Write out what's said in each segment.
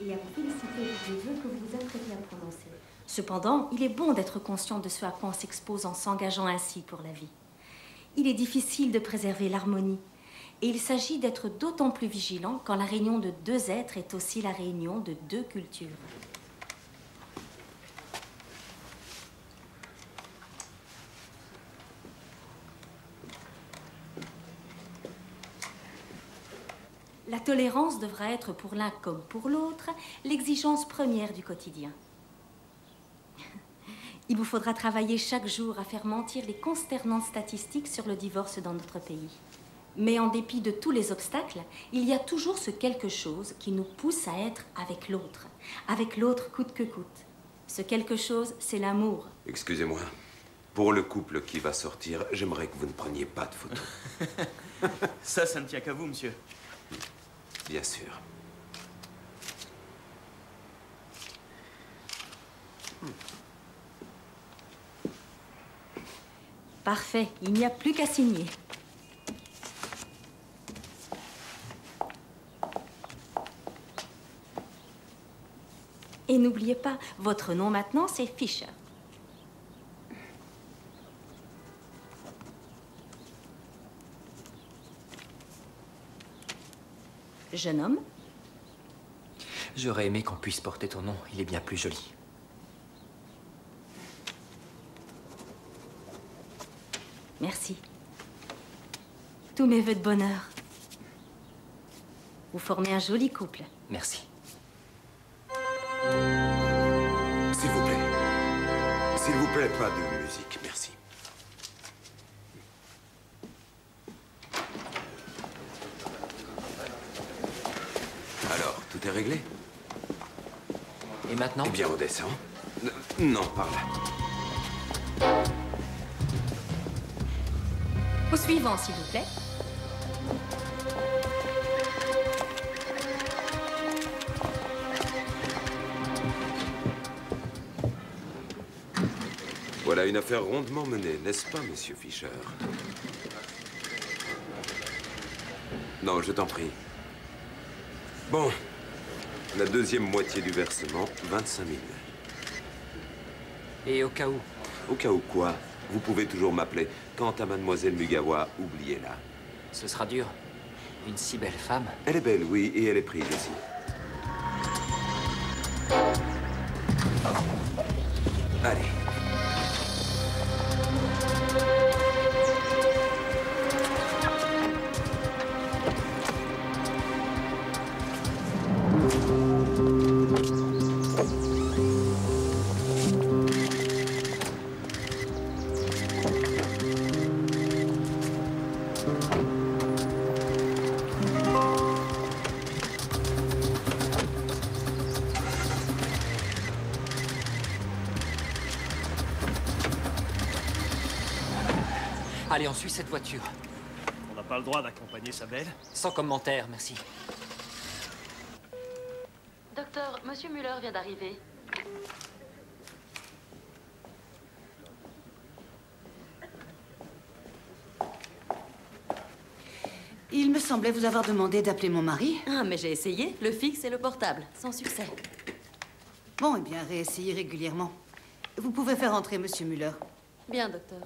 et à vous féliciter pour les vœux que vous vous apprêtez à prononcer. Cependant, il est bon d'être conscient de ce à quoi on s'expose en s'engageant ainsi pour la vie. Il est difficile de préserver l'harmonie, et il s'agit d'être d'autant plus vigilant quand la réunion de deux êtres est aussi la réunion de deux cultures. La tolérance devra être pour l'un comme pour l'autre l'exigence première du quotidien. Il vous faudra travailler chaque jour à faire mentir les consternantes statistiques sur le divorce dans notre pays. Mais en dépit de tous les obstacles, il y a toujours ce quelque chose qui nous pousse à être avec l'autre coûte que coûte. Ce quelque chose, c'est l'amour. Excusez-moi, pour le couple qui va sortir, j'aimerais que vous ne preniez pas de photos. Ça ne tient qu'à vous, monsieur. Bien sûr. Parfait, il n'y a plus qu'à signer. Et n'oubliez pas, votre nom maintenant, c'est Fisher. Jeune homme? J'aurais aimé qu'on puisse porter ton nom. Il est bien plus joli. Merci. Tous mes vœux de bonheur. Vous formez un joli couple. Merci. S'il vous plaît. S'il vous plaît, pas de musique, merci. Alors, tout est réglé? Et maintenant? Eh bien, on descend. Non, par là. Au suivant, s'il vous plaît. Voilà une affaire rondement menée, n'est-ce pas, monsieur Fisher? Non, je t'en prie. Bon, la deuxième moitié du versement, 25 000. Et au cas où? Au cas où quoi? Vous pouvez toujours m'appeler. Quant à mademoiselle Mugawa, oubliez-la. Ce sera dur. Une si belle femme. Elle est belle, oui, et elle est prise aussi. Allez. Allez, on suit cette voiture. On n'a pas le droit d'accompagner sa belle. Sans commentaire, merci. Docteur, Monsieur Muller vient d'arriver. Il me semblait vous avoir demandé d'appeler mon mari. Ah, mais j'ai essayé. Le fixe et le portable. Sans succès. Bon, eh bien, réessayez régulièrement. Vous pouvez faire entrer Monsieur Muller. Bien, docteur.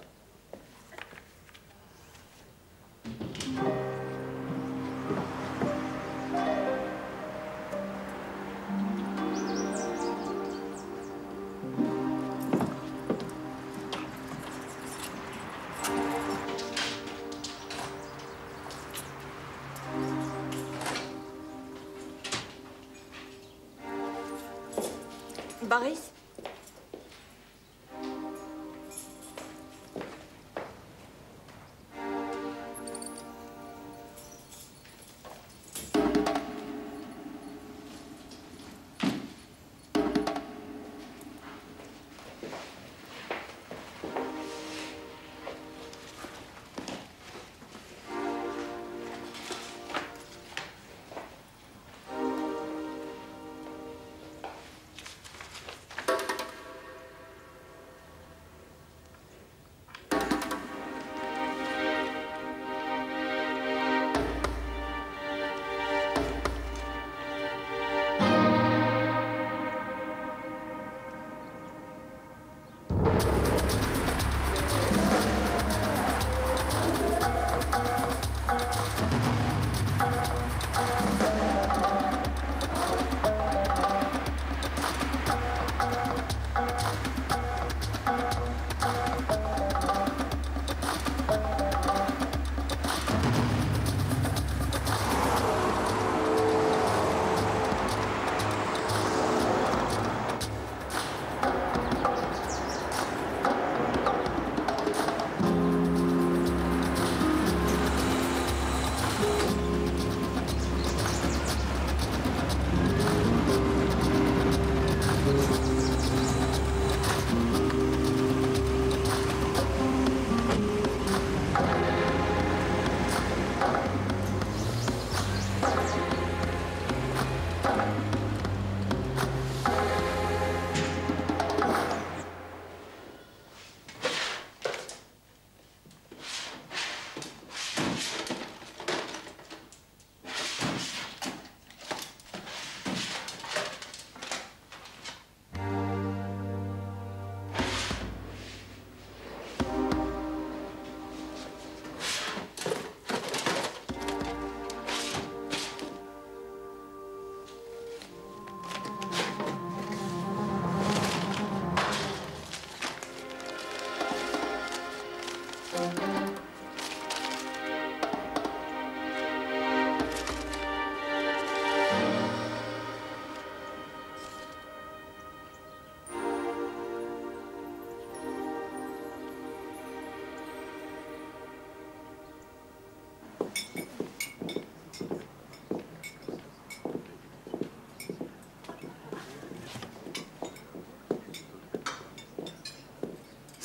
Boris?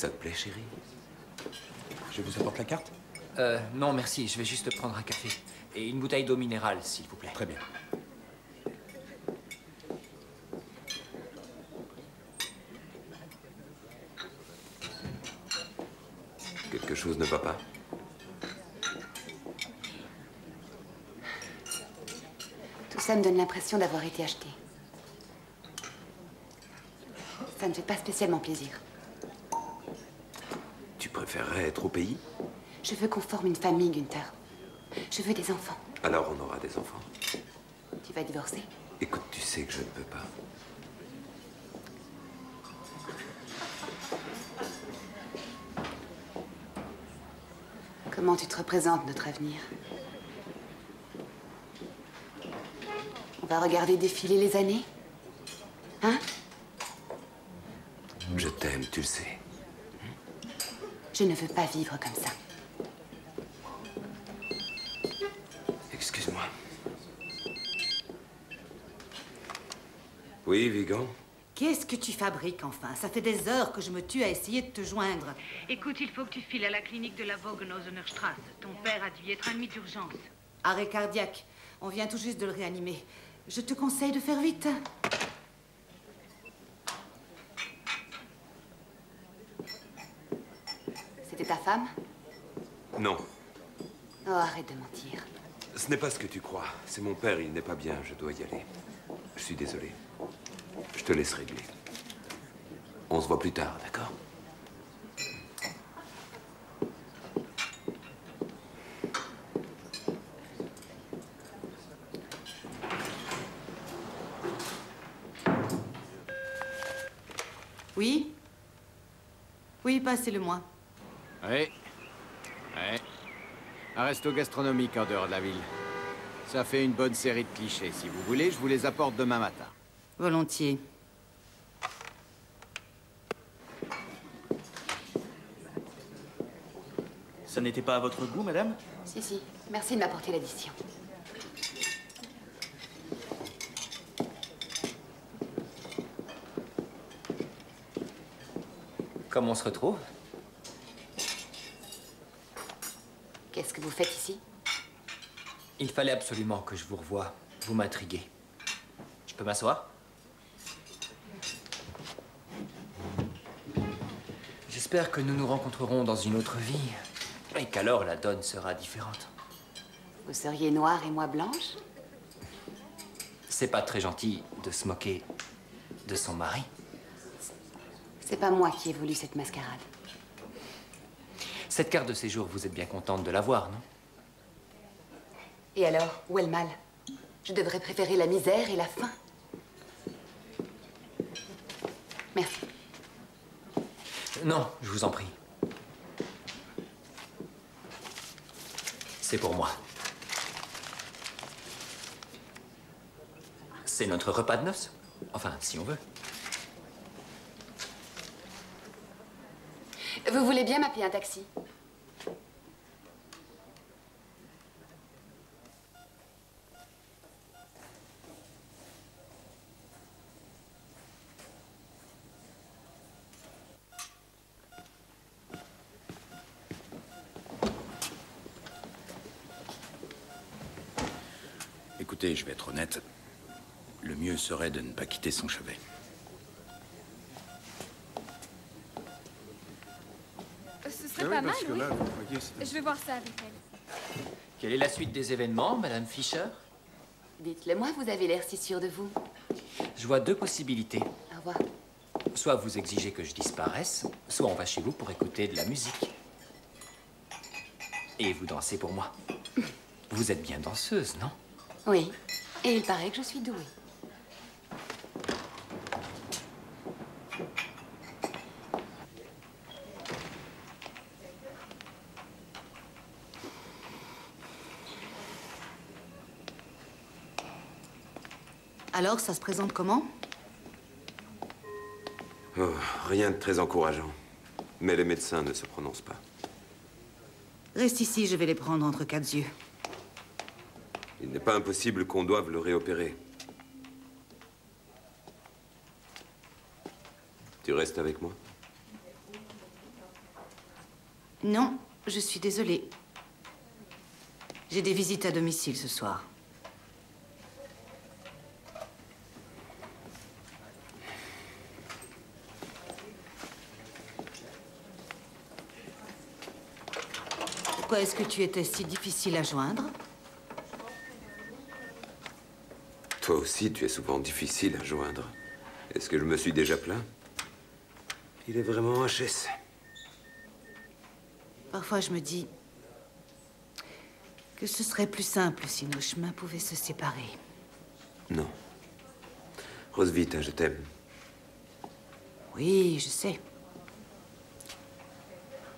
Ça te plaît, chérie? Je vous apporte la carte? Non, merci. Je vais juste prendre un café. Et une bouteille d'eau minérale, s'il vous plaît. Très bien. Quelque chose ne va pas? Tout ça me donne l'impression d'avoir été acheté. Ça ne fait pas spécialement plaisir. Tu préférerais être au pays? Je veux qu'on forme une famille, Gunther. Je veux des enfants. Alors on aura des enfants. Tu vas divorcer? Écoute, tu sais que je ne peux pas. Comment tu te représentes notre avenir? On va regarder défiler les années? Hein? Je t'aime, tu le sais. Je ne veux pas vivre comme ça. Excuse-moi. Oui, Vigan? Qu'est-ce que tu fabriques, enfin? Ça fait des heures que je me tue à essayer de te joindre. Écoute, il faut que tu files à la clinique de la Bogenhausener Straße. Ton père a dû y être admis d'urgence. Arrêt cardiaque. On vient tout juste de le réanimer. Je te conseille de faire vite. C'était ta femme? Non. Oh, arrête de mentir. Ce n'est pas ce que tu crois. C'est mon père, il n'est pas bien, je dois y aller. Je suis désolé. Je te laisse régler. On se voit plus tard, d'accord? Oui? Oui, passez-le-moi. Oui. Ouais. Un resto gastronomique en dehors de la ville. Ça fait une bonne série de clichés. Si vous voulez, je vous les apporte demain matin. Volontiers. Ça n'était pas à votre goût, madame? Si. Merci de m'apporter l'addition. Comment on se retrouve? Qu'est-ce que vous faites ici? Il fallait absolument que je vous revoie. Vous m'intriguez. Je peux m'asseoir? J'espère que nous nous rencontrerons dans une autre vie et qu'alors la donne sera différente. Vous seriez noire et moi blanche? C'est pas très gentil de se moquer de son mari. C'est pas moi qui ai voulu cette mascarade. Cette carte de séjour, vous êtes bien contente de l'avoir, non? Et alors, où est le mal? Je devrais préférer la misère et la faim. Merci. Non, je vous en prie. C'est pour moi. C'est notre repas de noces. Enfin, si on veut. Vous voulez bien m'appeler un taxi? Écoutez, je vais être honnête. Le mieux serait de ne pas quitter son chevet. Ce serait pas mal, oui. Je vais voir ça avec elle. Quelle est la suite des événements, Madame Fischer? Dites-le moi, vous avez l'air si sûr de vous. Je vois deux possibilités. Au revoir. Soit vous exigez que je disparaisse, soit on va chez vous pour écouter de la musique. Et vous dansez pour moi. Vous êtes bien danseuse, non? Oui, et il paraît que je suis douée. Alors, ça se présente comment? Oh, rien de très encourageant. Mais les médecins ne se prononcent pas. Reste ici, je vais les prendre entre quatre yeux. Il n'est pas impossible qu'on doive le réopérer. Tu restes avec moi? Non, je suis désolée. J'ai des visites à domicile ce soir. Pourquoi est-ce que tu étais si difficile à joindre? Toi aussi, tu es souvent difficile à joindre. Est-ce que je me suis déjà plaint? Il est vraiment HS. Parfois, je me dis que ce serait plus simple si nos chemins pouvaient se séparer. Non. Roswitha, je t'aime. Oui, je sais.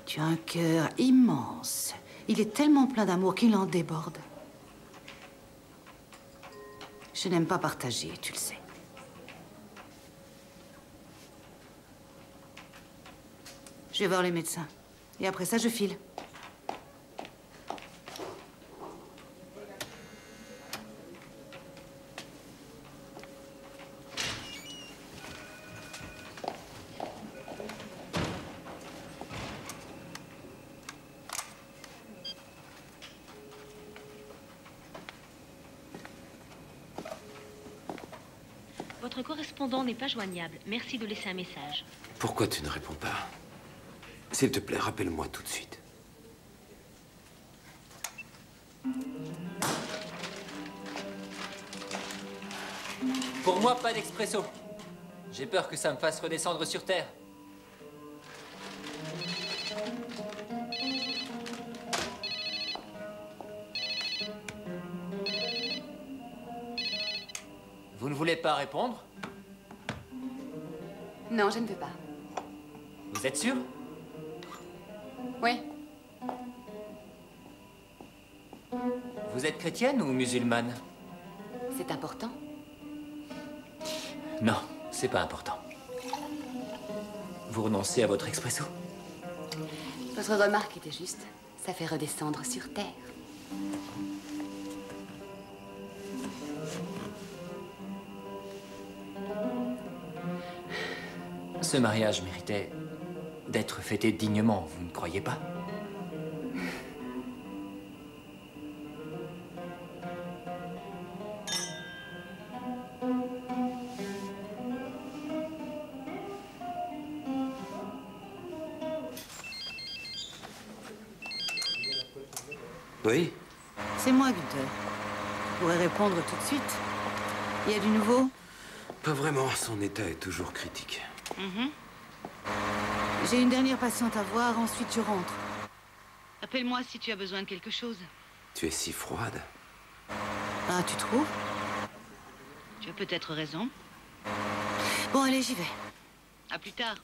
Tu as un cœur immense. Il est tellement plein d'amour qu'il en déborde. Je n'aime pas partager, tu le sais. Je vais voir les médecins. Et après ça, je file. Votre correspondant n'est pas joignable. Merci de laisser un message. Pourquoi tu ne réponds pas? S'il te plaît, rappelle-moi tout de suite. Pour moi, pas d'expresso. J'ai peur que ça me fasse redescendre sur Terre. Vous ne voulez pas répondre? Non, je ne veux pas. Vous êtes sûr? Oui. Vous êtes chrétienne ou musulmane? C'est important? Non, c'est pas important. Vous renoncez à votre expresso? Votre remarque était juste. Ça fait redescendre sur Terre. Ce mariage méritait d'être fêté dignement, vous ne croyez pas? Oui? C'est moi, Günther. Je pourrais répondre tout de suite. Il y a du nouveau? Pas vraiment. Son état est toujours critique. J'ai une dernière patiente à voir, ensuite je rentre. Appelle-moi si tu as besoin de quelque chose. Tu es si froide. Ah, tu trouves? Tu as peut-être raison. Bon, allez, j'y vais. À plus tard.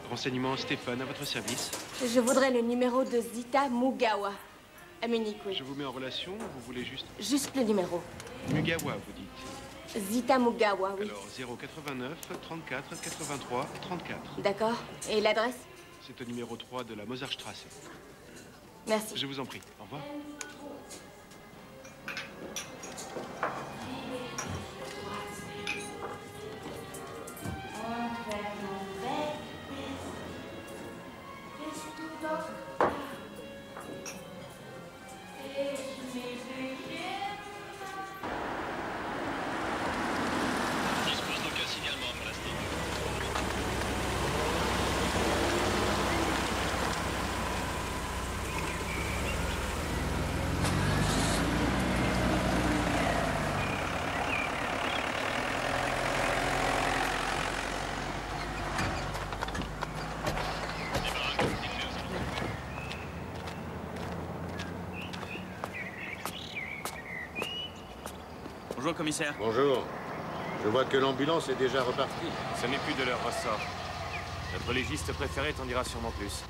Renseignement Stéphane, à votre service. Je voudrais le numéro de Zita Mugawa. À Munich, oui. Je vous mets en relation, vous voulez juste... Juste le numéro. Mugawa, vous dites. Zita Mugawa, oui. Alors, 089 34 83 34. D'accord. Et l'adresse? C'est au numéro 3 de la Mozartstrasse. Merci. Je vous en prie. Au revoir. Bonjour, commissaire. Bonjour. Je vois que l'ambulance est déjà repartie. Ce n'est plus de leur ressort. Notre légiste préféré t'en dira sûrement plus.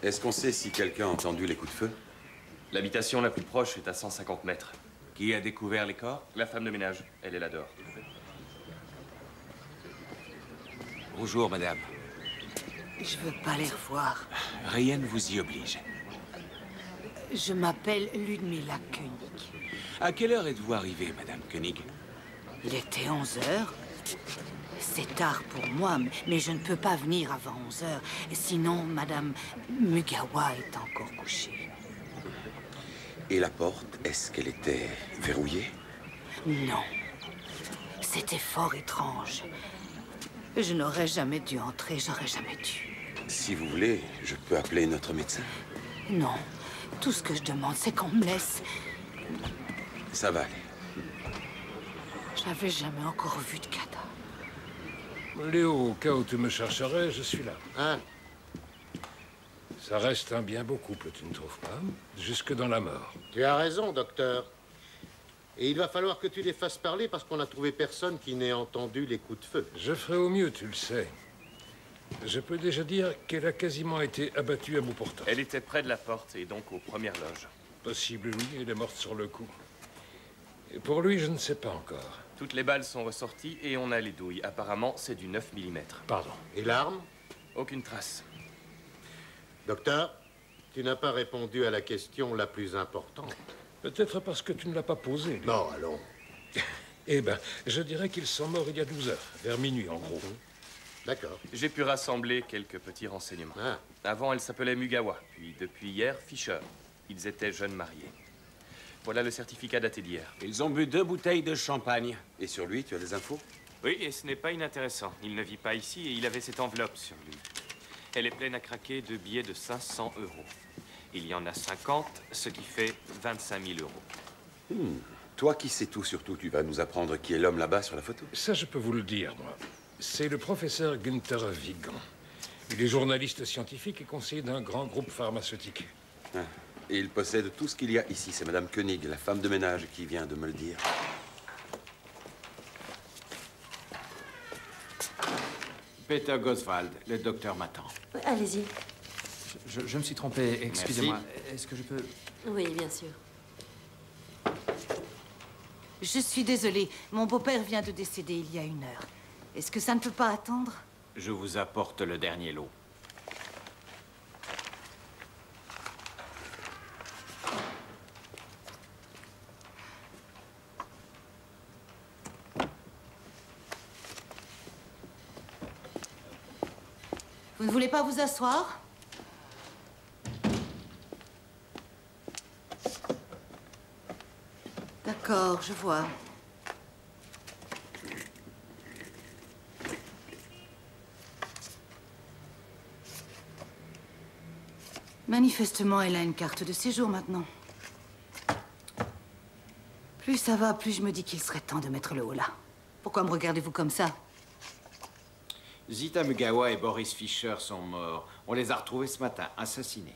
Est-ce qu'on sait si quelqu'un a entendu les coups de feu? L'habitation la plus proche est à 150 mètres. Qui a découvert les corps? La femme de ménage. Elle est là dehors. Bonjour, madame. Je veux pas les revoir. Rien ne vous y oblige. Je m'appelle Ludmila Koenig. À quelle heure êtes-vous arrivée, madame Koenig? Il était 11 heures. C'est tard pour moi, mais je ne peux pas venir avant 11 heures. Sinon, madame Mugawa est encore couchée. Et la porte, est-ce qu'elle était verrouillée? Non. C'était fort étrange. Je n'aurais jamais dû entrer, j'aurais jamais dû. Si vous voulez, je peux appeler notre médecin. Non. Tout ce que je demande, c'est qu'on me laisse. Ça va aller. J'avais jamais encore vu de cadavre. Léo, au cas où tu me chercherais, je suis là. Hein? Ça reste un bien beau couple, tu ne trouves pas? Jusque dans la mort. Tu as raison, docteur. Et il va falloir que tu les fasses parler parce qu'on n'a trouvé personne qui n'ait entendu les coups de feu. Je ferai au mieux, tu le sais. Je peux déjà dire qu'elle a quasiment été abattue à bout portant. Elle était près de la porte et donc aux premières loges. Possible, oui, elle est morte sur le coup. Et pour lui, je ne sais pas encore. Toutes les balles sont ressorties et on a les douilles. Apparemment, c'est du 9 mm. Pardon. Et l'arme? Aucune trace. Docteur, tu n'as pas répondu à la question la plus importante. Peut-être parce que tu ne l'as pas posée. Léo. Non, allons. Eh ben, je dirais qu'ils sont morts il y a 12 heures, vers minuit en gros. D'accord. J'ai pu rassembler quelques petits renseignements. Ah. Avant, elle s'appelait Mugawa, puis depuis hier, Fischer. Ils étaient jeunes mariés. Voilà le certificat daté d'hier. Ils ont bu 2 bouteilles de champagne. Et sur lui, tu as des infos? Oui, et ce n'est pas inintéressant. Il ne vit pas ici et il avait cette enveloppe sur lui. Elle est pleine à craquer de billets de 500 €. Il y en a 50, ce qui fait 25 000 €. Toi qui sais tout, surtout, tu vas nous apprendre qui est l'homme là-bas sur la photo? Ça, je peux vous le dire, moi. C'est le professeur Günther Wiegand. Il est journaliste scientifique et conseiller d'un grand groupe pharmaceutique. Ah. Et il possède tout ce qu'il y a ici. C'est Madame Koenig, la femme de ménage, qui vient de me le dire. Peter Goswald, le docteur m'attend. Allez-y. Je me suis trompé, excusez-moi. Est-ce que je peux... Oui, bien sûr. Je suis désolée. Mon beau-père vient de décéder il y a 1 heure. Est-ce que ça ne peut pas attendre? Je vous apporte le dernier lot. Vous ne voulez pas vous asseoir? D'accord, je vois. Manifestement, elle a une carte de séjour maintenant. Plus ça va, plus je me dis qu'il serait temps de mettre le haut là. Pourquoi me regardez-vous comme ça? Zita Mugawa et Boris Fischer sont morts. On les a retrouvés ce matin, assassinés.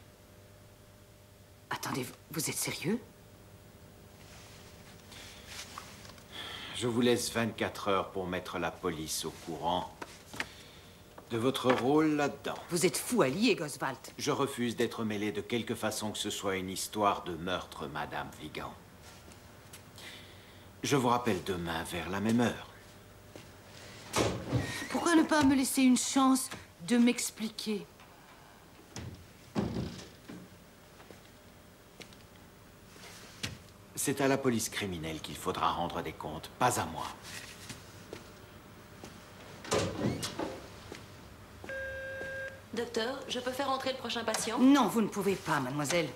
Attendez, vous êtes sérieux? Je vous laisse 24 heures pour mettre la police au courant de votre rôle là-dedans. Vous êtes fou allié, Goswald. Je refuse d'être mêlé de quelque façon que ce soit une histoire de meurtre, Madame Wiegand. Je vous rappelle demain vers la même heure. Pourquoi ne pas me laisser une chance de m'expliquer? C'est à la police criminelle qu'il faudra rendre des comptes, pas à moi. Docteur, je peux faire entrer le prochain patient? Non, vous ne pouvez pas, mademoiselle.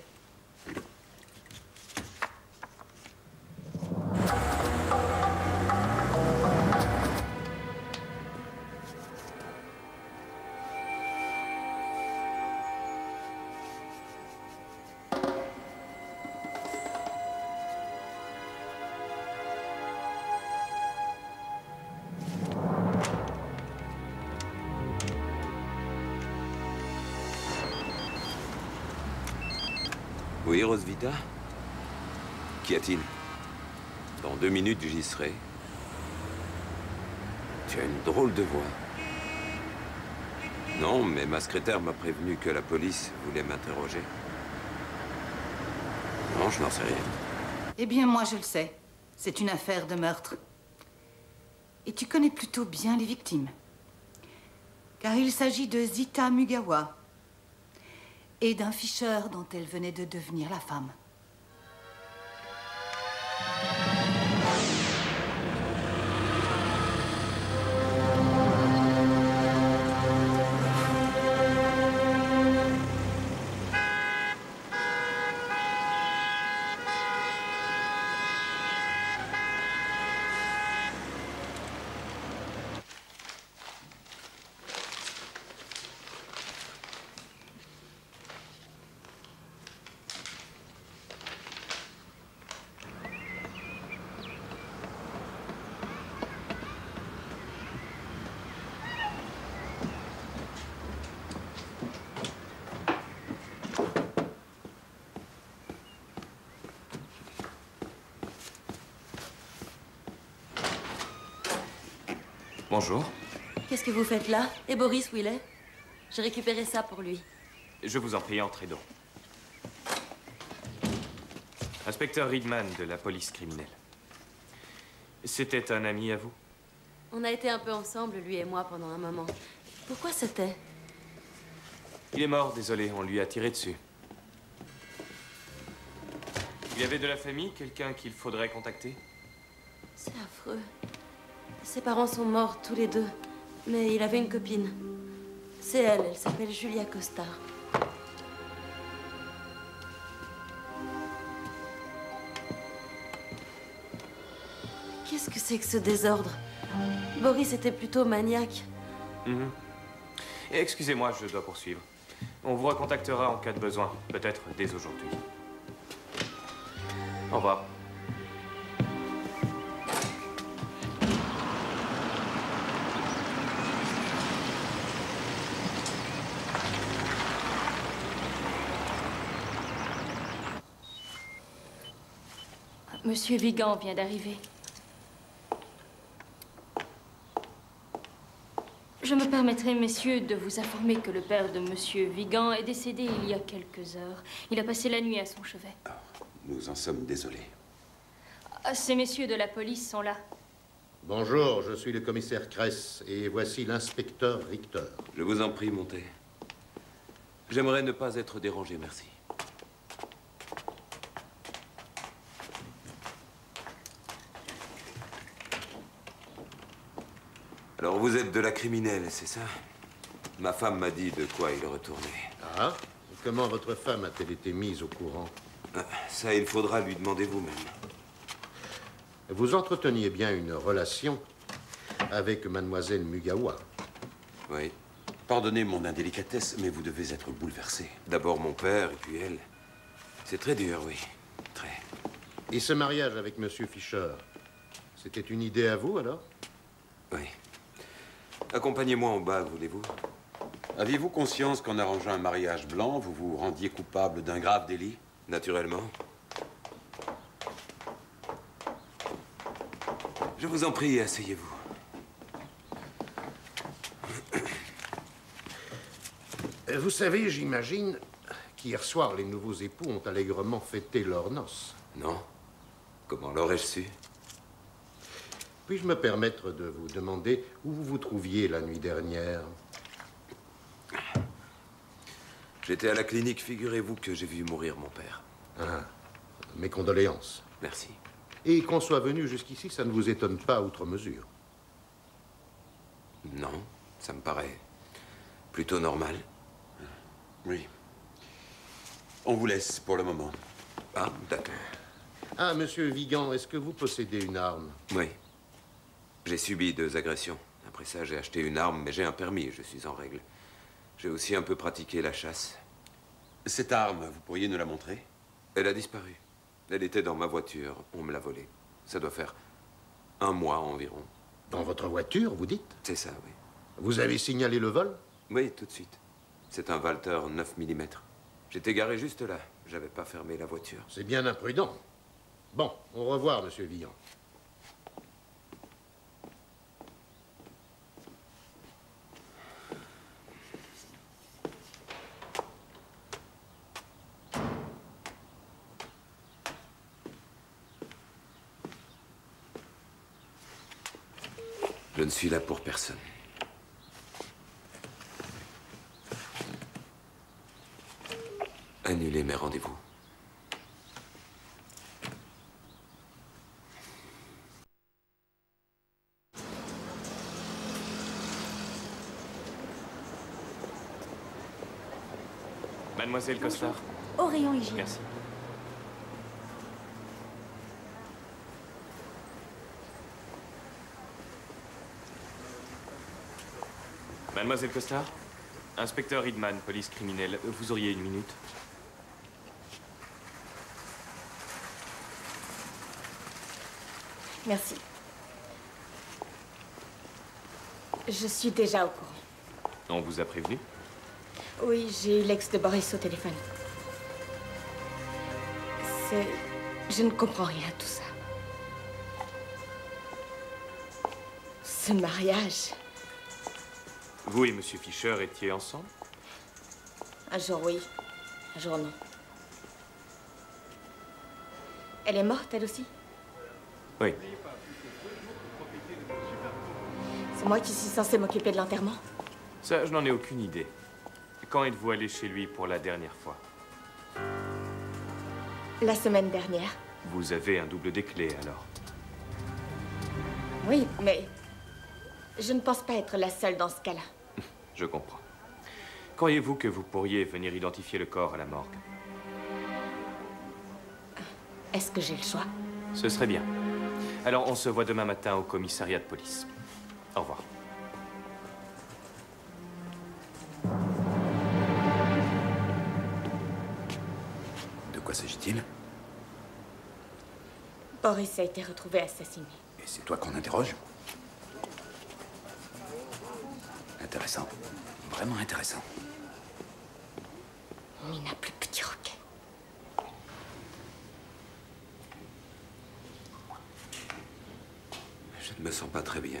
Oui, Rosvita? Qu'y a-t-il? Dans 2 minutes, j'y serai. Tu as une drôle de voix. Non, mais ma secrétaire m'a prévenu que la police voulait m'interroger. Non, je n'en sais rien. Eh bien, moi, je le sais. C'est une affaire de meurtre. Et tu connais plutôt bien les victimes. Car il s'agit de Zita Mugawa et d'un Fischer dont elle venait de devenir la femme. Bonjour. Qu'est-ce que vous faites là? Et Boris, où il est? J'ai récupéré ça pour lui. Je vous en prie, entrez donc. Inspecteur Riedman de la police criminelle. C'était un ami à vous? On a été un peu ensemble, lui et moi, pendant un moment. Pourquoi c'était? Il est mort, désolé, on lui a tiré dessus. Il y avait de la famille, quelqu'un qu'il faudrait contacter? C'est affreux. Ses parents sont morts tous les deux, mais il avait une copine. C'est elle, elle s'appelle Julia Costa. Qu'est-ce que c'est que ce désordre? Boris était plutôt maniaque. Excusez-moi, je dois poursuivre. On vous recontactera en cas de besoin, peut-être dès aujourd'hui. Au revoir. Monsieur Vigan vient d'arriver. Je me permettrai, messieurs, de vous informer que le père de Monsieur Vigan est décédé il y a quelques heures. Il a passé la nuit à son chevet. Nous en sommes désolés. Ces messieurs de la police sont là. Bonjour, je suis le commissaire Kress et voici l'inspecteur Richter. Je vous en prie, montez. J'aimerais ne pas être dérangé, merci. Alors, vous êtes de la criminelle, c'est ça? Ma femme m'a dit de quoi il retournait. Ah? Comment votre femme a-t-elle été mise au courant? Ça, il faudra lui demander vous-même. Vous entreteniez bien une relation avec mademoiselle Mugawa? Oui. Pardonnez mon indélicatesse, mais vous devez être bouleversé. D'abord mon père, et puis elle. C'est très dur, oui. Très. Et ce mariage avec Monsieur Fischer, c'était une idée à vous, alors? Oui. Accompagnez-moi en bas, voulez-vous? Aviez-vous conscience qu'en arrangeant un mariage blanc, vous vous rendiez coupable d'un grave délit? Naturellement. Je vous en prie, asseyez-vous. Vous savez, j'imagine qu'hier soir, les nouveaux époux ont allègrement fêté leurs noces. Non. Comment l'aurais-je su? Puis-je me permettre de vous demander où vous vous trouviez la nuit dernière? J'étais à la clinique, figurez-vous que j'ai vu mourir mon père. Ah, mes condoléances. Merci. Et qu'on soit venu jusqu'ici, ça ne vous étonne pas outre mesure? Non, ça me paraît plutôt normal. Oui. On vous laisse pour le moment. Ah, d'accord. Ah, monsieur Vigan, est-ce que vous possédez une arme? Oui. J'ai subi 2 agressions. Après ça, j'ai acheté une arme, mais j'ai un permis, je suis en règle. J'ai aussi un peu pratiqué la chasse. Cette arme, vous pourriez nous la montrer? Elle a disparu. Elle était dans ma voiture, on me l'a volée. Ça doit faire 1 mois environ. Dans votre voiture, vous dites? C'est ça, oui. Vous avez signalé le vol? Oui, tout de suite. C'est un Walter 9 mm. J'étais garé juste là. J'avais pas fermé la voiture. C'est bien imprudent. Bon, au revoir, monsieur Vigan. Je ne suis là pour personne. Annulez mes rendez-vous. Mademoiselle Costard. Au rayon hygiène. Merci. Mademoiselle Costard, inspecteur Hidman, police criminelle, vous auriez une minute? Merci. Je suis déjà au courant. On vous a prévenu? Oui, j'ai eu l'ex de Boris au téléphone. Je ne comprends rien à tout ça. Ce mariage... Vous et Monsieur Fischer étiez ensemble? Un jour oui, un jour non. Elle est morte, elle aussi? Oui. C'est moi qui suis censée m'occuper de l'enterrement? Ça, je n'en ai aucune idée. Quand êtes-vous allé chez lui pour la dernière fois? La semaine dernière. Vous avez un double des clés, alors? Oui, mais je ne pense pas être la seule dans ce cas-là. Je comprends. Croyez-vous que vous pourriez venir identifier le corps à la morgue? Est-ce que j'ai le choix? Ce serait bien. Alors, on se voit demain matin au commissariat de police. Au revoir. De quoi s'agit-il? Boris a été retrouvé assassiné. Et c'est toi qu'on interroge? Intéressant. Vraiment intéressant. Mina, plus petit roquet. Je ne me sens pas très bien,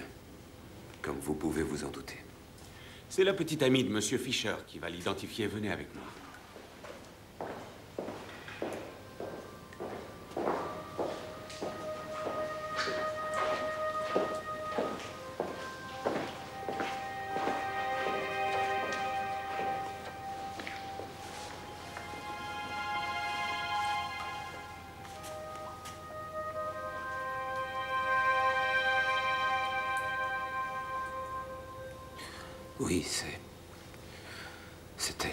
comme vous pouvez vous en douter. C'est la petite amie de Monsieur Fischer qui va l'identifier. Venez avec moi. Oui, c'est elle.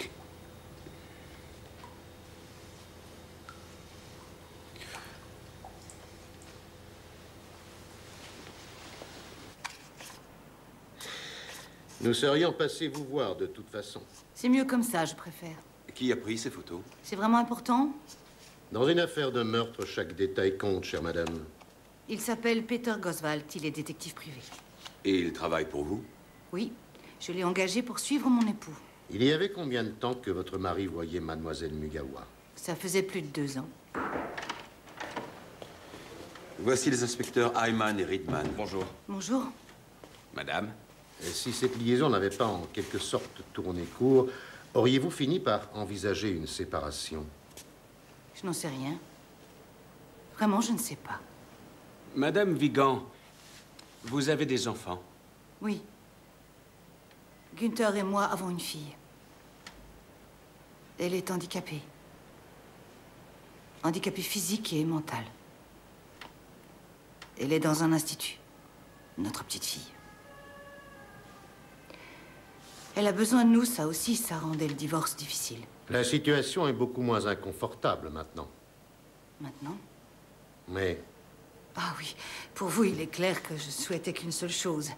Nous serions passés vous voir de toute façon. C'est mieux comme ça, je préfère. Qui a pris ces photos? C'est vraiment important? Dans une affaire de meurtre, chaque détail compte, chère madame. Il s'appelle Peter Goswald, il est détective privé. Et il travaille pour vous? Oui, je l'ai engagé pour suivre mon époux. Il y avait combien de temps que votre mari voyait mademoiselle Mugawa? Ça faisait plus de 2 ans. Voici les inspecteurs Hyman et Riedman. Bonjour. Bonjour. Madame? Et si cette liaison n'avait pas en quelque sorte tourné court, auriez-vous fini par envisager une séparation? Je n'en sais rien. Vraiment, je ne sais pas. Madame Vigan, vous avez des enfants? Oui. Günther et moi avons une fille. Elle est handicapée. Handicapée physique et mentale. Elle est dans un institut. Notre petite fille. Elle a besoin de nous, ça aussi, ça rendait le divorce difficile. La situation est beaucoup moins inconfortable maintenant. Maintenant? Mais Ah oui, pour vous, il est clair que je souhaitais qu'une seule chose.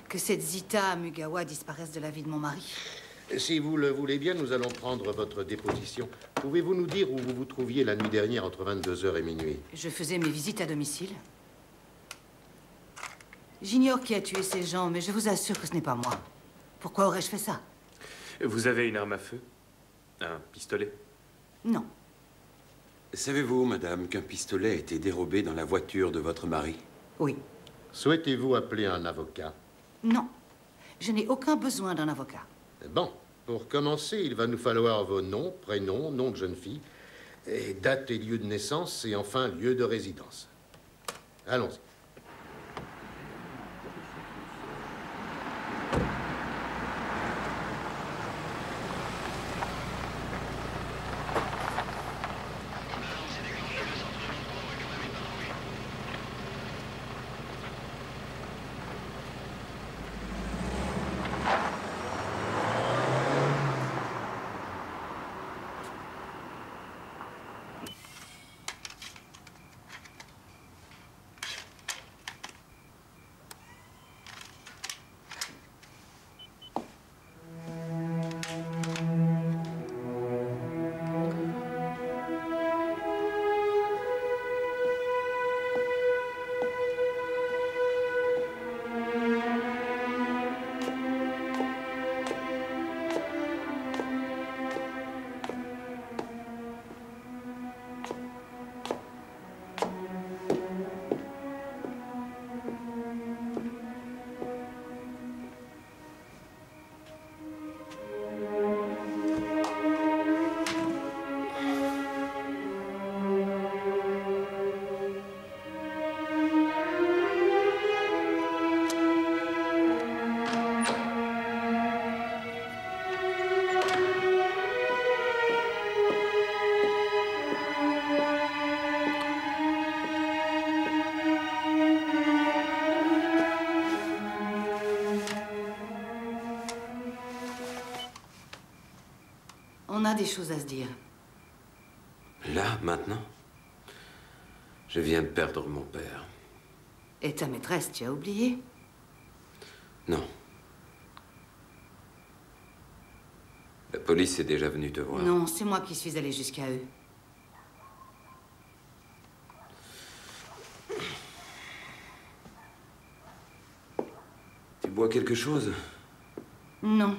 Que cette Zita Mugawa disparaisse de la vie de mon mari. si vous le voulez bien, nous allons prendre votre déposition. Pouvez-vous nous dire où vous vous trouviez la nuit dernière entre 22h et minuit? Je faisais mes visites à domicile. J'ignore qui a tué ces gens, mais je vous assure que ce n'est pas moi. Pourquoi aurais-je fait ça? Vous avez une arme à feu? Un pistolet? Non. Savez-vous, madame, qu'un pistolet a été dérobé dans la voiture de votre mari? Oui. Souhaitez-vous appeler un avocat? Non. Je n'ai aucun besoin d'un avocat. Bon, pour commencer, il va nous falloir vos noms, prénoms, nom de jeune fille, et date et lieu de naissance, et enfin lieu de résidence. Allons-y. On a des choses à se dire. Là, maintenant? Je viens de perdre mon père. Et ta maîtresse, tu as oublié? Non. La police est déjà venue te voir. Non, c'est moi qui suis allée jusqu'à eux. Tu bois quelque chose? Non.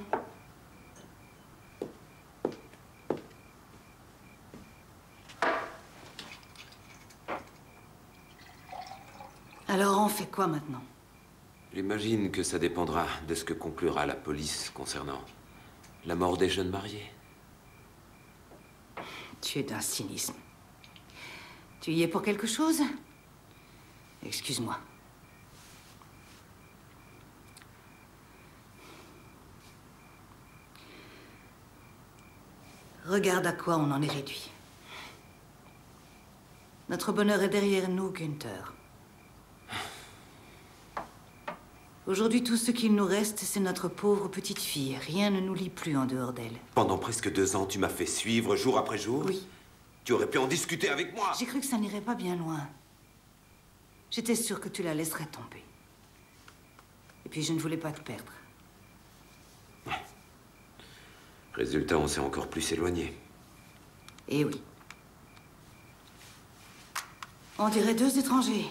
Alors on fait quoi maintenant? J'imagine que ça dépendra de ce que conclura la police concernant la mort des jeunes mariés. Tu es d'un cynisme. Tu y es pour quelque chose? Excuse-moi. Regarde à quoi on en est réduit. Notre bonheur est derrière nous, Günther. Aujourd'hui, tout ce qu'il nous reste, c'est notre pauvre petite fille. Rien ne nous lie plus en dehors d'elle. Pendant presque 2 ans, tu m'as fait suivre jour après jour? Oui. Tu aurais pu en discuter avec moi. J'ai cru que ça n'irait pas bien loin. J'étais sûre que tu la laisserais tomber. Et puis, je ne voulais pas te perdre. Résultat, on s'est encore plus éloignés. Eh oui. On dirait 2 étrangers.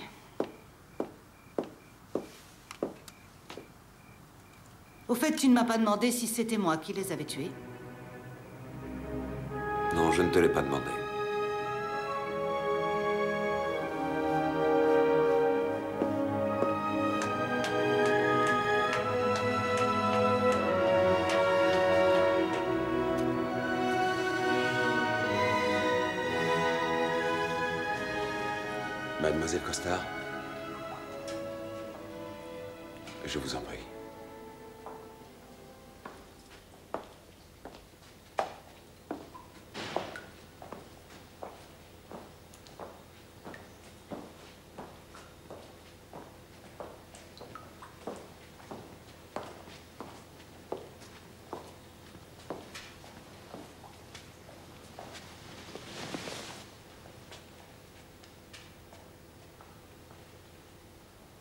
Au fait, tu ne m'as pas demandé si c'était moi qui les avais tués. Non, je ne te l'ai pas demandé. Mademoiselle Costard, je vous en prie.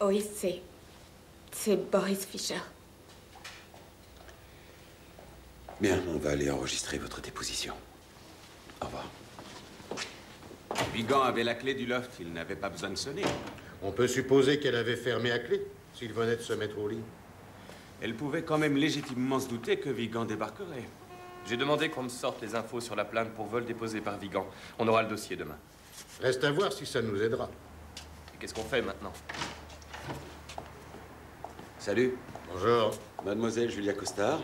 Oui, c'est Boris Fischer. Bien, on va aller enregistrer votre déposition. Au revoir. Vigan avait la clé du loft, il n'avait pas besoin de sonner. On peut supposer qu'elle avait fermé à clé, s'il venait de se mettre au lit. Elle pouvait quand même légitimement se douter que Vigan débarquerait. J'ai demandé qu'on me sorte les infos sur la plainte pour vol déposé par Vigan. On aura le dossier demain. Reste à voir si ça nous aidera. Qu'est-ce qu'on fait maintenant? Salut. Bonjour. Mademoiselle Julia Costard.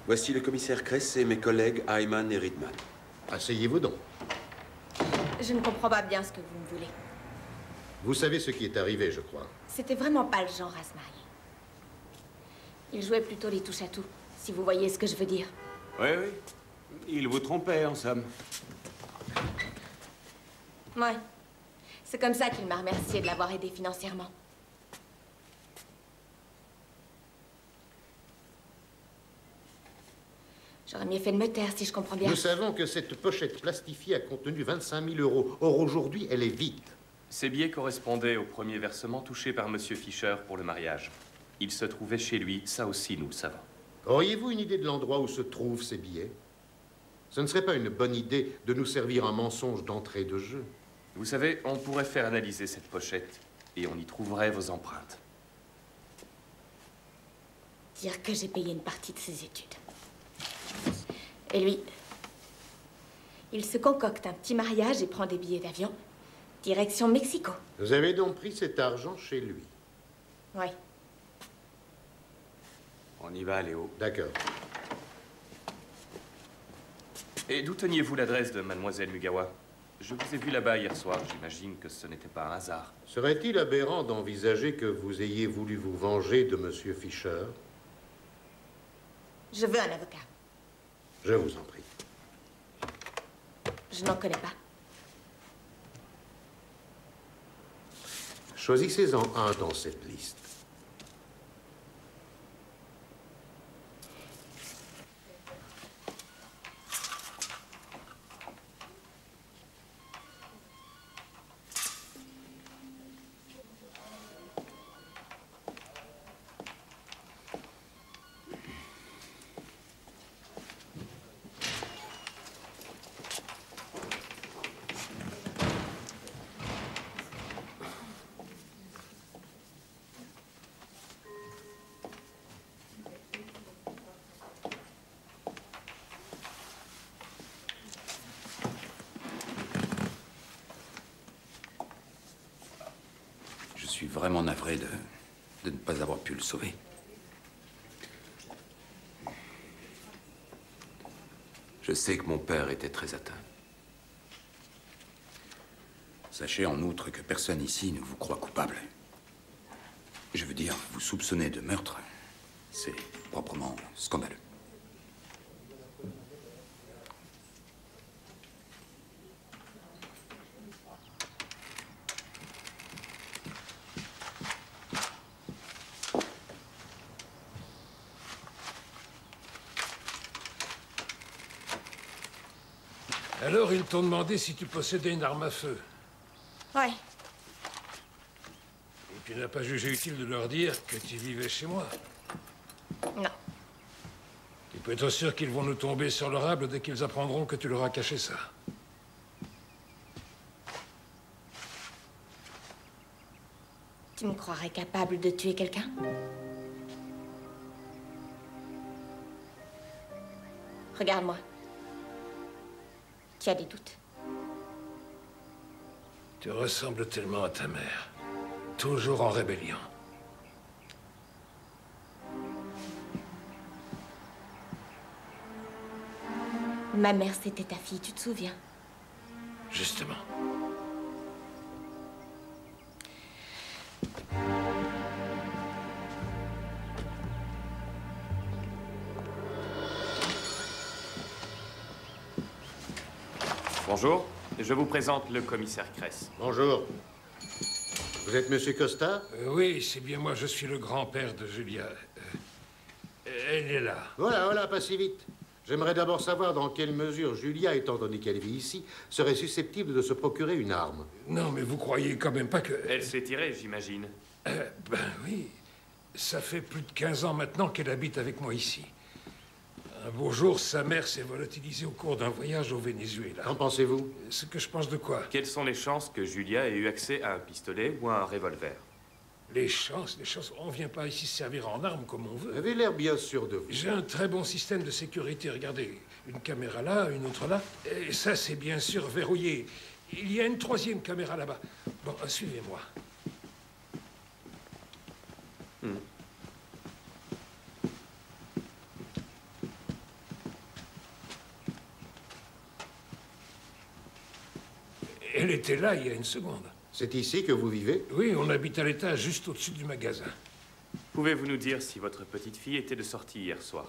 Voici le commissaire Kress et mes collègues Ayman et Ridman. Asseyez-vous donc. Je ne comprends pas bien ce que vous me voulez. Vous savez ce qui est arrivé, je crois. C'était vraiment pas le genre à se marier. Il jouait plutôt les touches-à-tout, si vous voyez ce que je veux dire. Oui, oui. Il vous trompait, en somme. Ouais. C'est comme ça qu'il m'a remercié de l'avoir aidé financièrement. J'aurais mieux fait de me taire, si je comprends bien. Nous savons que cette pochette plastifiée a contenu 25 000 euros. Or, aujourd'hui, elle est vide. Ces billets correspondaient au premier versement touché par Monsieur Fischer pour le mariage. Il se trouvait chez lui, ça aussi nous le savons. Auriez-vous une idée de l'endroit où se trouvent ces billets? Ce ne serait pas une bonne idée de nous servir un mensonge d'entrée de jeu. Vous savez, on pourrait faire analyser cette pochette et on y trouverait vos empreintes. Dire que j'ai payé une partie de ses études. Et lui, il se concocte un petit mariage et prend des billets d'avion. Direction Mexico. Vous avez donc pris cet argent chez lui? Oui. On y va, Léo. D'accord. Et d'où teniez-vous l'adresse de Mademoiselle Mugawa? Je vous ai vu là-bas hier soir. J'imagine que ce n'était pas un hasard. Serait-il aberrant d'envisager que vous ayez voulu vous venger de Monsieur Fischer? Je veux un avocat. Je vous en prie. Je n'en connais pas. Choisissez-en un dans cette liste. Je suis vraiment navré de ne pas avoir pu le sauver. Je sais que mon père était très atteint. Sachez en outre que personne ici ne vous croit coupable. Je veux dire, vous soupçonnez de meurtre. C'est proprement scandaleux. Alors, ils t'ont demandé si tu possédais une arme à feu. Ouais. Et tu n'as pas jugé utile de leur dire que tu vivais chez moi. Non. Tu peux être sûr qu'ils vont nous tomber sur le rable dès qu'ils apprendront que tu leur as caché ça. Tu me croirais capable de tuer quelqu'un? Regarde-moi. Tu as des doutes? Tu ressembles tellement à ta mère. Toujours en rébellion. Ma mère, c'était ta fille, tu te souviens? Justement. Bonjour, je vous présente le commissaire Kress. Bonjour. Vous êtes Monsieur Costa? Oui, c'est bien moi, je suis le grand-père de Julia. Elle est là. Voilà, pas si vite. J'aimerais d'abord savoir dans quelle mesure Julia, étant donné qu'elle vit ici, serait susceptible de se procurer une arme. Non, mais vous croyez quand même pas que... Elle s'est tirée, j'imagine. Ben oui. Ça fait plus de 15 ans maintenant qu'elle habite avec moi ici. Un beau jour, sa mère s'est volatilisée au cours d'un voyage au Venezuela. Qu'en pensez-vous? Ce que je pense de quoi? Quelles sont les chances que Julia ait eu accès à un pistolet ou à un revolver? Les chances, on vient pas ici se servir en armes comme on veut. Vous avez l'air bien sûr de vous. J'ai un très bon système de sécurité. Regardez, une caméra là, une autre là. Et ça, c'est bien sûr verrouillé. Il y a une troisième caméra là-bas. Bon, suivez-moi. Elle était là il y a une seconde. C'est ici que vous vivez? Oui, on habite à l'étage juste au-dessus du magasin. Pouvez-vous nous dire si votre petite fille était de sortie hier soir?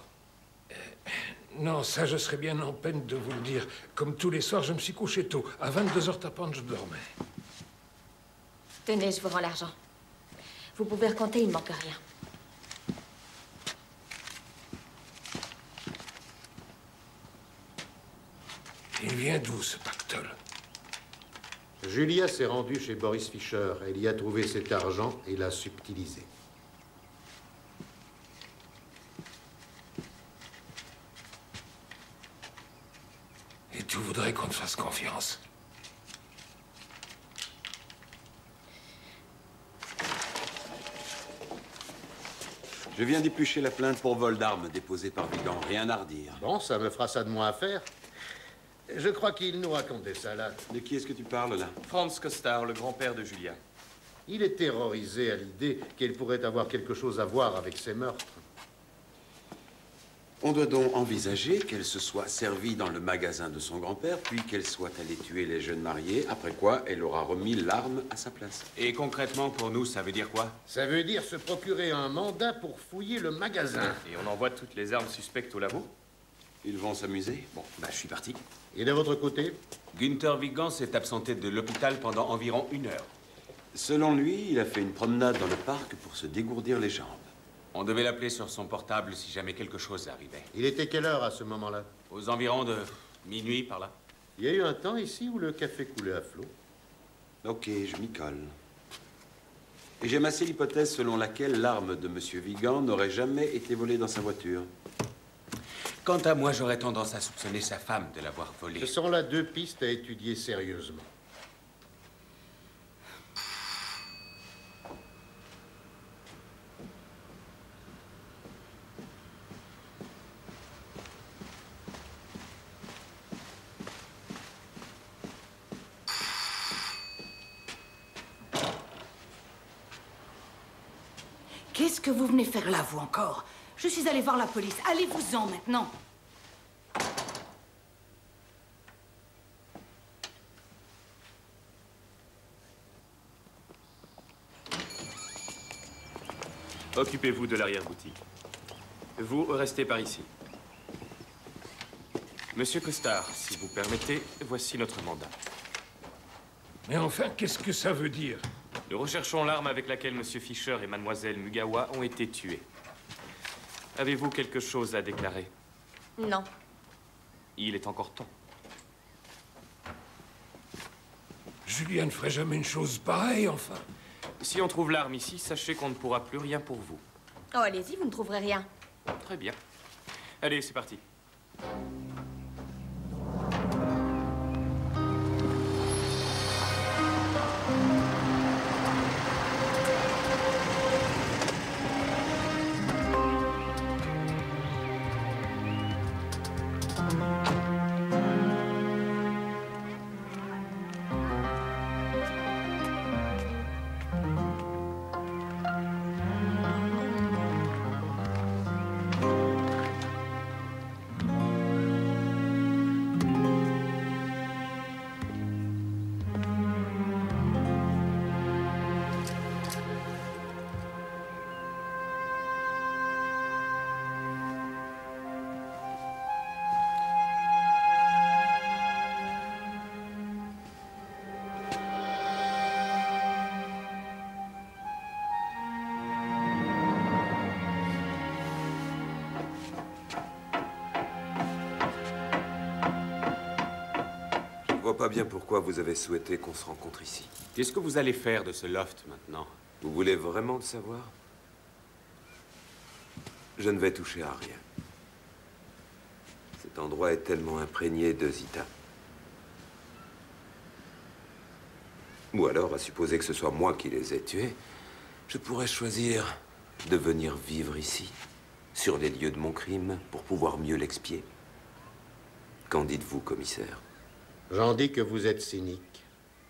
Non, ça, je serais bien en peine de vous le dire. Comme tous les soirs, je me suis couché tôt. À 22h tapante, je dormais. Tenez, je vous rends l'argent. Vous pouvez recompter, il ne manque rien. Il vient d'où, ce pactole? Julia s'est rendue chez Boris Fischer. Elle y a trouvé cet argent et l'a subtilisé. Et tu voudrais qu'on te fasse confiance? Je viens d'éplucher la plainte pour vol d'armes déposée par Vigan. Rien à redire. Bon, ça me fera ça de moins à faire. Je crois qu'il nous raconte des salades. De qui est-ce que tu parles, là? Franz Kostar, le grand-père de Julia. Il est terrorisé à l'idée qu'elle pourrait avoir quelque chose à voir avec ces meurtres. On doit donc envisager qu'elle se soit servie dans le magasin de son grand-père, puis qu'elle soit allée tuer les jeunes mariés, après quoi elle aura remis l'arme à sa place. Et concrètement, pour nous, ça veut dire quoi? Ça veut dire se procurer un mandat pour fouiller le magasin. Et on envoie toutes les armes suspectes au labo? Ils vont s'amuser. Bon, bah, je suis parti. Et de votre côté? Günther Vigan s'est absenté de l'hôpital pendant environ 1 heure. Selon lui, il a fait une promenade dans le parc pour se dégourdir les jambes. On devait l'appeler sur son portable si jamais quelque chose arrivait. Il était quelle heure à ce moment-là? Aux environs de minuit, par là. Il y a eu un temps ici où le café coulait à flot. Ok, je m'y colle. Et j'ai massé l'hypothèse selon laquelle l'arme de M. Vigan n'aurait jamais été volée dans sa voiture. Quant à moi, j'aurais tendance à soupçonner sa femme de l'avoir volée. Ce sont là 2 pistes à étudier sérieusement. Qu'est-ce que vous venez faire là, vous, encore? Je suis allée voir la police. Allez-vous-en, maintenant. Occupez-vous de l'arrière-boutique. Vous restez par ici. Monsieur Kostar, si vous permettez, voici notre mandat. Mais enfin, qu'est-ce que ça veut dire? Nous recherchons l'arme avec laquelle Monsieur Fischer et Mademoiselle Mugawa ont été tués. Avez-vous quelque chose à déclarer? Non. Il est encore temps. Julia ne ferait jamais une chose pareille, enfin. Si on trouve l'arme ici, sachez qu'on ne pourra plus rien pour vous. Oh, allez-y, vous ne trouverez rien. Très bien. Allez, c'est parti. Je vois pas bien pourquoi vous avez souhaité qu'on se rencontre ici. Qu'est-ce que vous allez faire de ce loft maintenant? Vous voulez vraiment le savoir? Je ne vais toucher à rien. Cet endroit est tellement imprégné de Zita. Ou alors, à supposer que ce soit moi qui les ai tués, je pourrais choisir de venir vivre ici, sur les lieux de mon crime, pour pouvoir mieux l'expier. Qu'en dites-vous, commissaire? J'en dis que vous êtes cynique.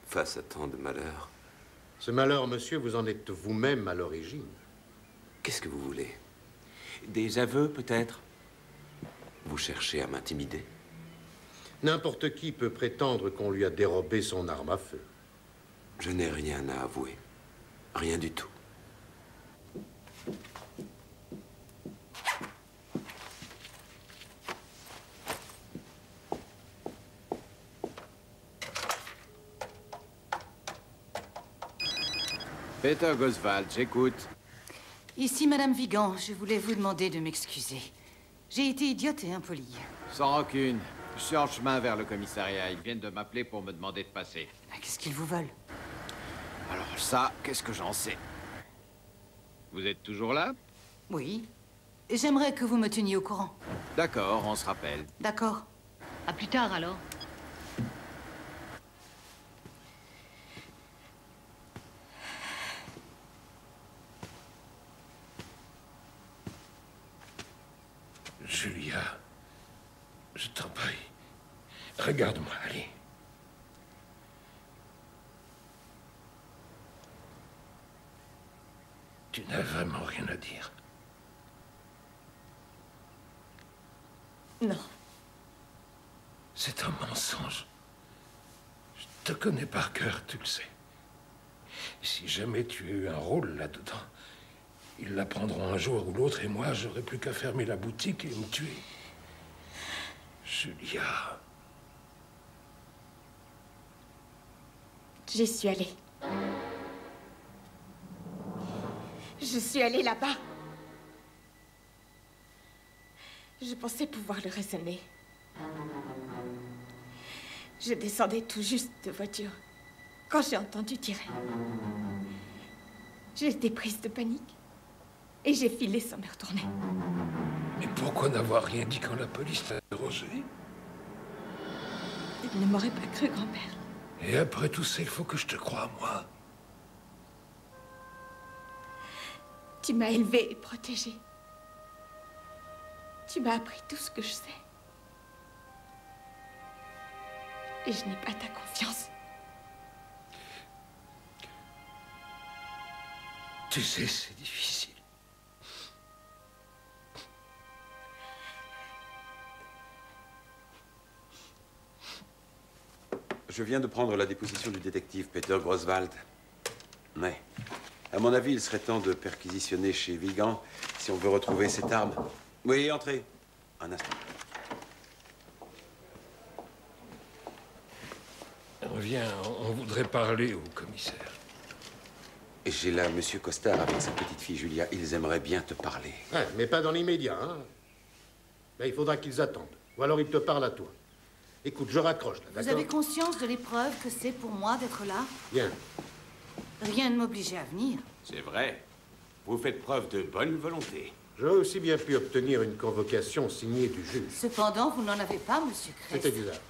face à tant de malheurs. Ce malheur, monsieur, vous en êtes vous-même à l'origine. Qu'est-ce que vous voulez? Des aveux, peut-être? Vous cherchez à m'intimider? N'importe qui peut prétendre qu'on lui a dérobé son arme à feu. Je n'ai rien à avouer. Rien du tout. Peter Goswald, j'écoute. Ici, Madame Vigan, je voulais vous demander de m'excuser. J'ai été idiote et impolie. Sans rancune. Je suis en chemin vers le commissariat. Ils viennent de m'appeler pour me demander de passer. Qu'est-ce qu'ils vous veulent? Alors ça, qu'est-ce que j'en sais? Vous êtes toujours là? Oui. J'aimerais que vous me teniez au courant. D'accord, on se rappelle. D'accord. À plus tard, alors. Julia, je t'en prie, regarde-moi, allez. Tu n'as vraiment rien à dire. Non. C'est un mensonge. Je te connais par cœur, tu le sais. Si jamais tu as eu un rôle là-dedans, ils l'apprendront un jour ou l'autre et moi, j'aurai plus qu'à fermer la boutique et me tuer. Julia. J'y suis allée. Je suis allée là-bas. Je pensais pouvoir le raisonner. Je descendais tout juste de voiture quand j'ai entendu tirer. J'ai été prise de panique et j'ai filé sans me retourner. Mais pourquoi n'avoir rien dit quand la police t'a interrogé? Il ne m'aurait pas cru, grand-père. Et après tout ça, il faut que je te croie, moi. Tu m'as élevée et protégée. Tu m'as appris tout ce que je sais. Et je n'ai pas ta confiance. Tu sais, c'est difficile. Je viens de prendre la déposition du détective Peter Goswald. Mais, à mon avis, il serait temps de perquisitionner chez Vigan si on veut retrouver cette arme. Oui, entrez. Un instant. Viens, on voudrait parler au commissaire. J'ai là Monsieur Costard avec sa petite fille Julia. Ils aimeraient bien te parler. Ouais, mais pas dans l'immédiat, hein. Mais il faudra qu'ils attendent. Ou alors ils te parlent à toi. Écoute, je raccroche, là, d'accord? Vous avez conscience de l'épreuve que c'est pour moi d'être là? Bien. Rien ne m'obligeait à venir. C'est vrai. Vous faites preuve de bonne volonté. J'aurais aussi bien pu obtenir une convocation signée du juge. Cependant, vous n'en avez pas, monsieur Crest. C'est exact.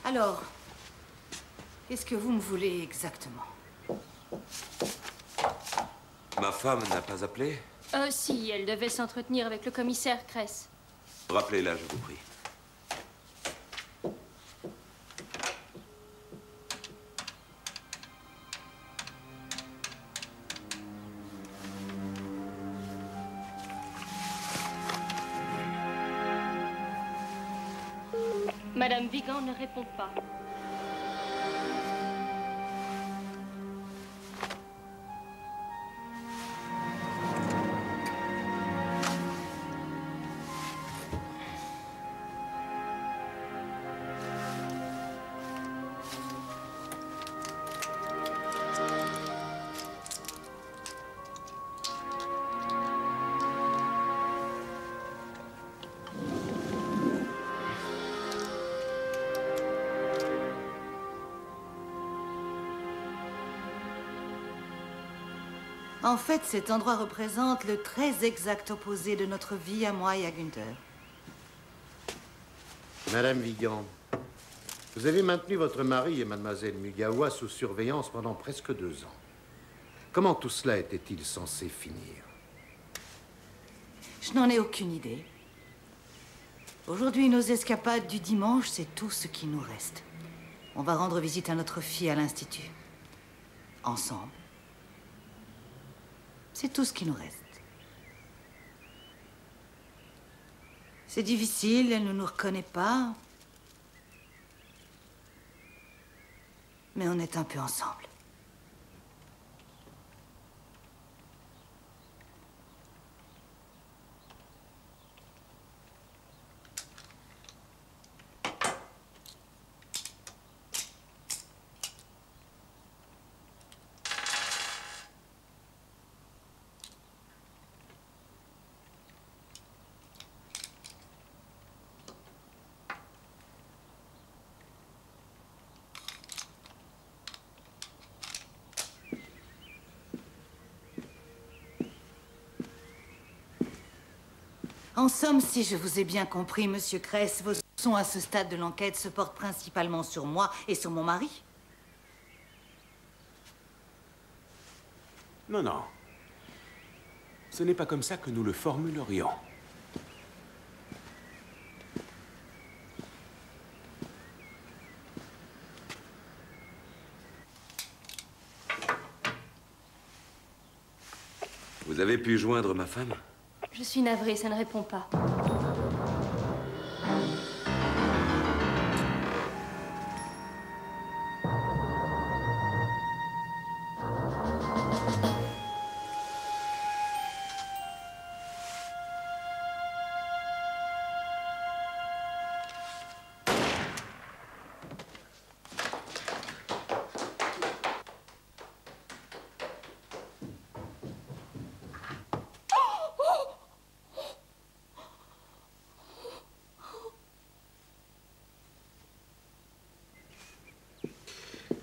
Alors, qu'est-ce que vous me voulez exactement? Ma femme n'a pas appelé? Si, elle devait s'entretenir avec le commissaire Cress. Rappelez-la, je vous prie. Madame Vigan ne répond pas. En fait, cet endroit représente le très exact opposé de notre vie à moi et à Günther. Madame Vigan, vous avez maintenu votre mari et mademoiselle Mugawa sous surveillance pendant presque 2 ans. Comment tout cela était-il censé finir? Je n'en ai aucune idée. Aujourd'hui, nos escapades du dimanche, c'est tout ce qui nous reste. On va rendre visite à notre fille à l'Institut. Ensemble. C'est tout ce qui nous reste. C'est difficile, elle ne nous reconnaît pas. Mais on est un peu ensemble. En somme, si je vous ai bien compris, Monsieur Kress, vos soupçons à ce stade de l'enquête se portent principalement sur moi et sur mon mari. Non, non. Ce n'est pas comme ça que nous le formulerions. Vous avez pu joindre ma femme? Je suis navrée, ça ne répond pas.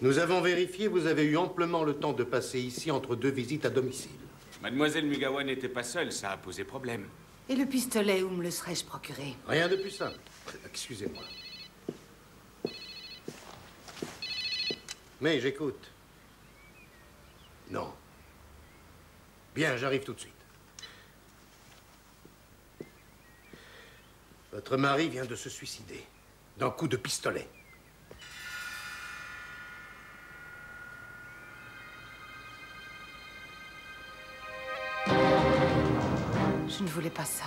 Nous avons vérifié, vous avez eu amplement le temps de passer ici entre deux visites à domicile. Mademoiselle Mugawa n'était pas seule, ça a posé problème. Et le pistolet, où me le serais-je procuré? Rien de plus simple. Excusez-moi. Mais j'écoute. Non. Bien, j'arrive tout de suite. Votre mari vient de se suicider d'un coup de pistolet. Je ne voulais pas ça.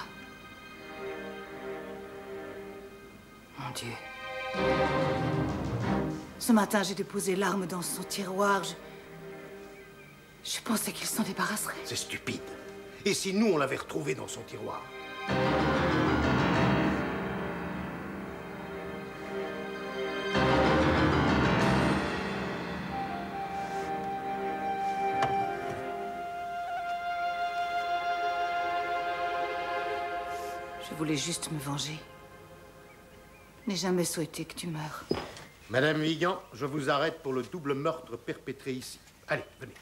Mon Dieu. Ce matin, j'ai déposé l'arme dans son tiroir. Je pensais qu'il s'en débarrasserait. C'est stupide. Et si nous, on l'avait retrouvé dans son tiroir? Je voulais juste me venger. Je n'ai jamais souhaité que tu meures. Madame Vigan, je vous arrête pour le double meurtre perpétré ici. Allez, venez.